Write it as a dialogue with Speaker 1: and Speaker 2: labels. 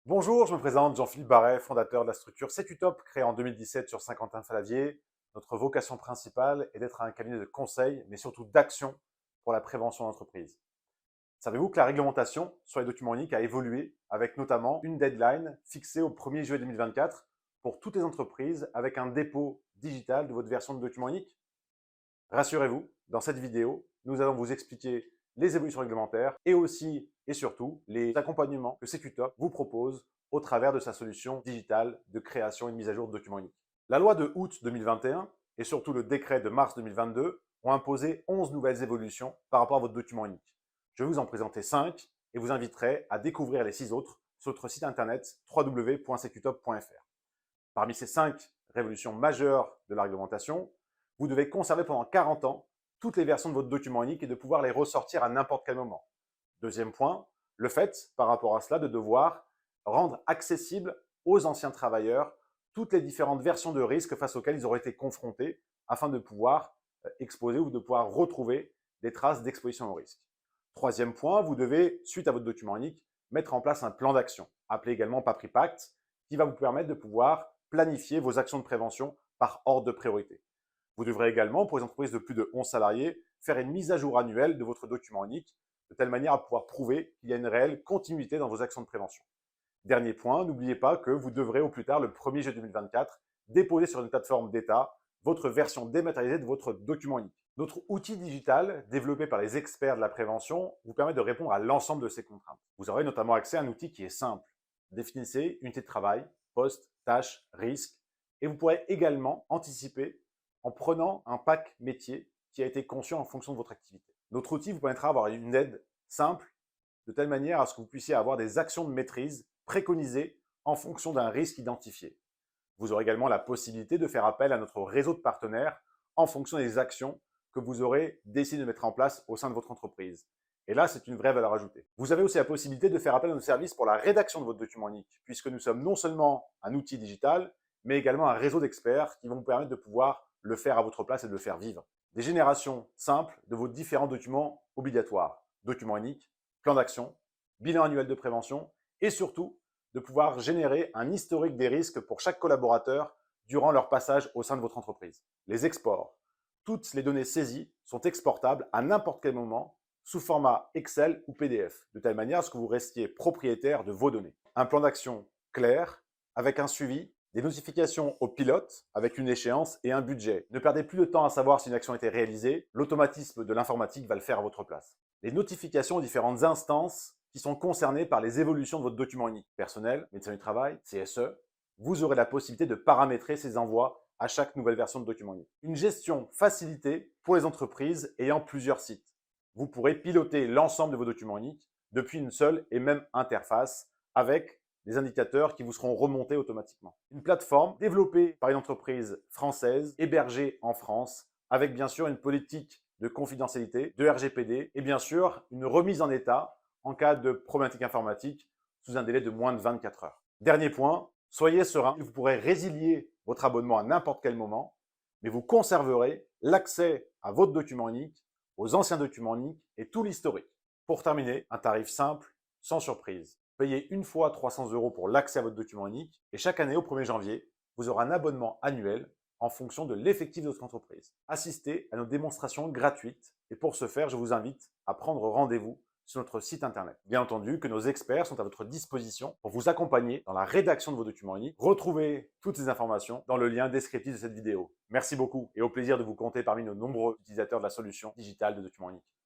Speaker 1: Bonjour, je me présente Jean-Philippe Barret, fondateur de la structure Secutop, créée en 2017 sur Saint-Quentin-Fallavier. Notre vocation principale est d'être un cabinet de conseil, mais surtout d'action pour la prévention d'entreprise. Savez-vous que la réglementation sur les documents uniques a évolué avec notamment une deadline fixée au 1er juillet 2024 pour toutes les entreprises avec un dépôt digital de votre version de document unique? Rassurez-vous, dans cette vidéo, nous allons vous expliquer les évolutions réglementaires et aussi et surtout les accompagnements que Secutop vous propose au travers de sa solution digitale de création et de mise à jour de documents uniques. La loi de août 2021 et surtout le décret de mars 2022 ont imposé 11 nouvelles évolutions par rapport à votre document unique. Je vais vous en présenter 5 et vous inviterai à découvrir les 6 autres sur notre site internet www.secutop.fr. Parmi ces 5 révolutions majeures de la réglementation, vous devez conserver pendant 40 ans toutes les versions de votre document unique et de pouvoir les ressortir à n'importe quel moment. Deuxième point, le fait, par rapport à cela, de devoir rendre accessible aux anciens travailleurs toutes les différentes versions de risque face auxquelles ils auraient été confrontés afin de pouvoir exposer ou de pouvoir retrouver des traces d'exposition au risque. Troisième point, vous devez, suite à votre document unique, mettre en place un plan d'action, appelé également PAPRI Pact, qui va vous permettre de pouvoir planifier vos actions de prévention par ordre de priorité. Vous devrez également, pour les entreprises de plus de 11 salariés, faire une mise à jour annuelle de votre document unique, de telle manière à pouvoir prouver qu'il y a une réelle continuité dans vos actions de prévention. Dernier point, n'oubliez pas que vous devrez au plus tard, le 1er juillet 2024, déposer sur une plateforme d'État votre version dématérialisée de votre document unique. Notre outil digital, développé par les experts de la prévention, vous permet de répondre à l'ensemble de ces contraintes. Vous aurez notamment accès à un outil qui est simple. Définissez unité de travail, poste, tâche, risque, et vous pourrez également anticiper en prenant un pack métier qui a été conçu en fonction de votre activité. Notre outil vous permettra d'avoir une aide simple, de telle manière à ce que vous puissiez avoir des actions de maîtrise préconisées en fonction d'un risque identifié. Vous aurez également la possibilité de faire appel à notre réseau de partenaires en fonction des actions que vous aurez décidé de mettre en place au sein de votre entreprise. Et là, c'est une vraie valeur ajoutée. Vous avez aussi la possibilité de faire appel à nos services pour la rédaction de votre document unique, puisque nous sommes non seulement un outil digital, mais également un réseau d'experts qui vont vous permettre de pouvoir le faire à votre place et de le faire vivre. Des générations simples de vos différents documents obligatoires, document unique, plan d'action, bilan annuel de prévention et surtout de pouvoir générer un historique des risques pour chaque collaborateur durant leur passage au sein de votre entreprise. Les exports. Toutes les données saisies sont exportables à n'importe quel moment sous format Excel ou PDF, de telle manière à ce que vous restiez propriétaire de vos données. Un plan d'action clair, avec un suivi, des notifications aux pilotes avec une échéance et un budget. Ne perdez plus de temps à savoir si une action a été réalisée, l'automatisme de l'informatique va le faire à votre place. Les notifications aux différentes instances qui sont concernées par les évolutions de votre document unique. Personnel, médecin du travail, CSE, vous aurez la possibilité de paramétrer ces envois à chaque nouvelle version de document unique. Une gestion facilitée pour les entreprises ayant plusieurs sites. Vous pourrez piloter l'ensemble de vos documents uniques depuis une seule et même interface avec des indicateurs qui vous seront remontés automatiquement. Une plateforme développée par une entreprise française, hébergée en France, avec bien sûr une politique de confidentialité, de RGPD et bien sûr une remise en état en cas de problématique informatique sous un délai de moins de 24 heures. Dernier point, soyez serein, vous pourrez résilier votre abonnement à n'importe quel moment, mais vous conserverez l'accès à votre document unique, aux anciens documents uniques et tout l'historique. Pour terminer, un tarif simple, sans surprise. Payez une fois 300 € pour l'accès à votre document unique et chaque année, au 1er janvier, vous aurez un abonnement annuel en fonction de l'effectif de votre entreprise. Assistez à nos démonstrations gratuites et pour ce faire, je vous invite à prendre rendez-vous sur notre site internet. Bien entendu que nos experts sont à votre disposition pour vous accompagner dans la rédaction de vos documents uniques. Retrouvez toutes ces informations dans le lien descriptif de cette vidéo. Merci beaucoup et au plaisir de vous compter parmi nos nombreux utilisateurs de la solution digitale de documents uniques.